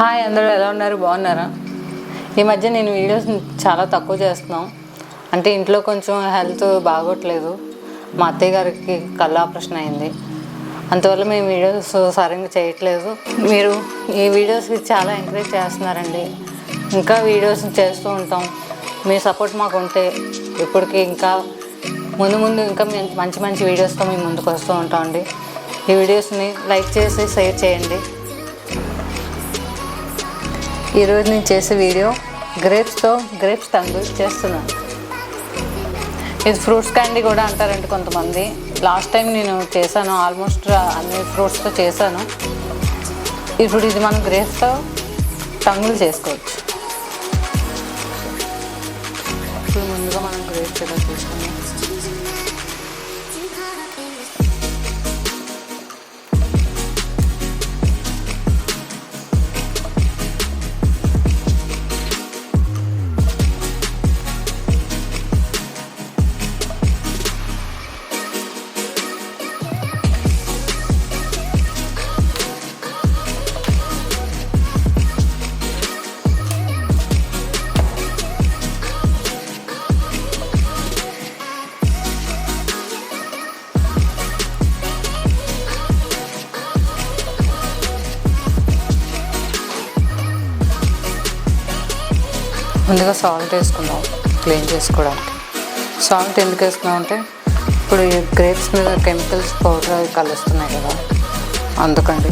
Hi, అందరూ ఎలా ఉన్నారు? బాగున్నారా? ఈ మధ్య నేను వీడియోస్ చాలా తక్కువ చేస్తున్నాం. అంటే ఇంట్లో కొంచెం హెల్త్ బాగోట్లేదు. మా అత్తయ్య గారికి కళ్ళ ఆపరేషన్ అయింది. అందువల్ల మేము వీడియోస్ సరిగ్గా చేయట్లేదు. మీరు ఈ వీడియోస్కి చాలా ఎంకరేజ్ చేస్తున్నారండి. ఇంకా వీడియోస్ చేస్తూ ఉంటాం. మీ సపోర్ట్ మాకు ఉంటే ఇప్పటికి ఇంకా ముందు ఇంకా మంచి మంచి వీడియోస్తో మేము ముందుకు వస్తూ ఉంటామండి. ఈ వీడియోస్ని లైక్ చేసి షేర్ చేయండి. ఈరోజు నేను చేసే వీడియో గ్రేప్స్ తంగులు చేస్తున్నాను. ఇది ఫ్రూట్స్ క్యాండీ కూడా అంటారండి కొంతమంది. లాస్ట్ టైం నేను చేశాను, ఆల్మోస్ట్ అన్ని ఫ్రూట్స్తో చేశాను. ఇప్పుడు ఇది మనం గ్రేప్స్తో తంగులు చేసుకోవచ్చు. ఇప్పుడు ముందుగా మనం గ్రేప్స్ ఎలా చేసుకున్నాం. ముందుగా సాల్ట్ వేసుకుందాం క్లీన్ చేసుకోవడానికి. సాల్ట్ ఎందుకు వేసుకున్నాం అంటే ఇప్పుడు ఈ గ్రేప్స్ మీద కెమికల్స్ పౌడర్ అవి కలుస్తున్నాయి కదా, అందుకండి.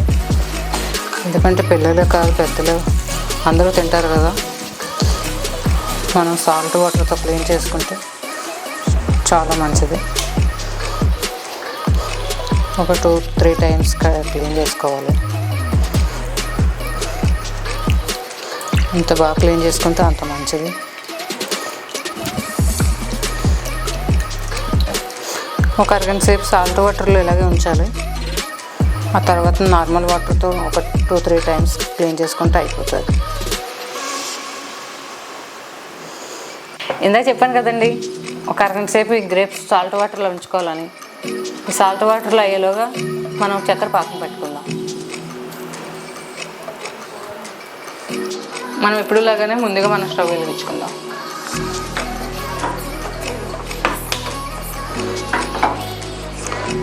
ఎందుకంటే పిల్లలు కాదు పెద్దలు అందరూ తింటారు కదా. మనం సాల్ట్ వాటర్తో క్లీన్ చేసుకుంటే చాలా మంచిది. ఒక 2-3 టైమ్స్ క్లీన్ చేసుకోవాలి. ఎంత బాగా క్లీన్ చేసుకుంటే అంత మంచిది. ఒక అరగంట సేపు సాల్ట్ వాటర్లో ఇలాగే ఉంచాలి. ఆ తర్వాత నార్మల్ వాటర్తో ఒక 2-3 టైమ్స్ క్లీన్ చేసుకుంటే అయిపోతుంది. ఇందాక చెప్పాను కదండి, ఒక అరగంట సేపు ఈ గ్రేప్స్ సాల్ట్ వాటర్లో ఉంచుకోవాలని. ఈ సాల్ట్ వాటర్లో అయ్యేలోగా మనం చక్కెర పాకం పెట్టుకుందాం. మనం ఎప్పుడులాగానే ముందుగా మనం స్టవ్ వెలిగించుకుందాం.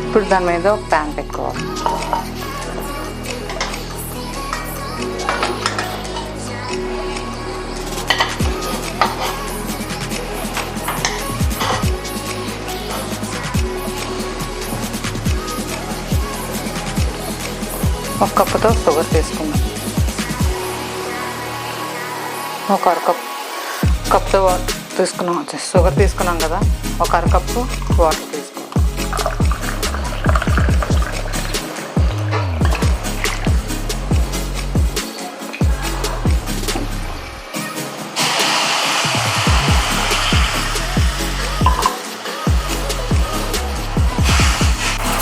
ఇప్పుడు దాని మీద ఒక ప్యాన్ పెట్టుకోవాలి. ఒక కప్పుతో షుగర్ తీసుకుందాం. ఒక కప్తో వాటర్ తీసుకున్నాం. షుగర్ తీసుకున్నాం కదా, ఒక అరకప్పు వాటర్ తీసుకున్నాం.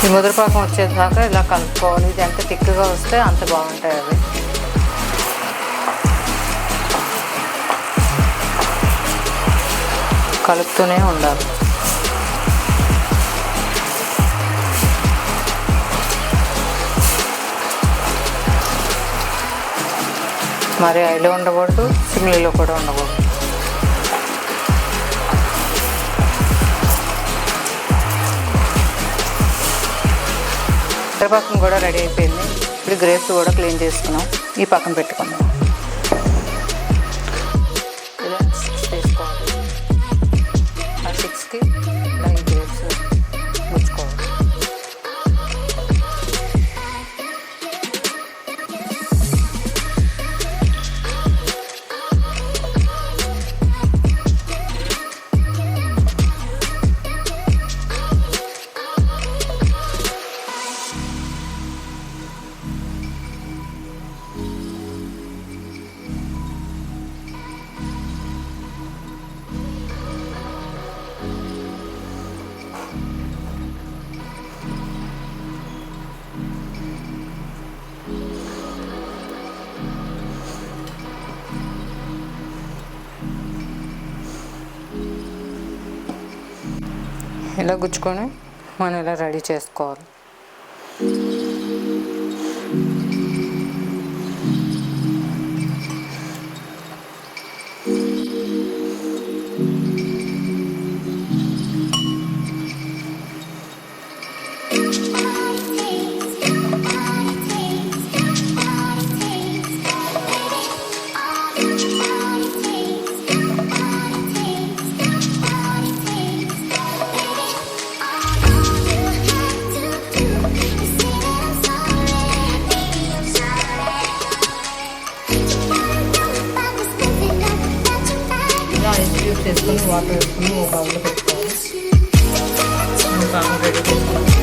ఈ ముద్రపాకం వచ్చేదాకా ఇలా కలుపుకోవాలి. ఇది ఎంత థిక్గా వస్తే అంత బాగుంటాయి అవి. కలుపుతూనే ఉండాలి. మరి హైలో ఉండకూడదు, సిమ్లీలో కూడా ఉండకూడదు. కరివేపాకు కూడా రెడీ అయిపోయింది. ఇప్పుడు గ్రేప్స్ కూడా క్లీన్ చేసుకున్నాం. ఈ పక్కన పెట్టుకున్నాం. ఇలా 6 తీసుకోవాలి. ఆ 6కి ఇలా ఈ గ్రేప్స్ ముచ్చుకోవాలి. ఇలా గుచ్చుకొని మనం ఇలా రెడీ చేసుకోవాలి. వాటర్ వేసుకుని ఒక బౌల్లో పెట్టుకోవాలి. పాము రెడీ చేసుకున్నాం.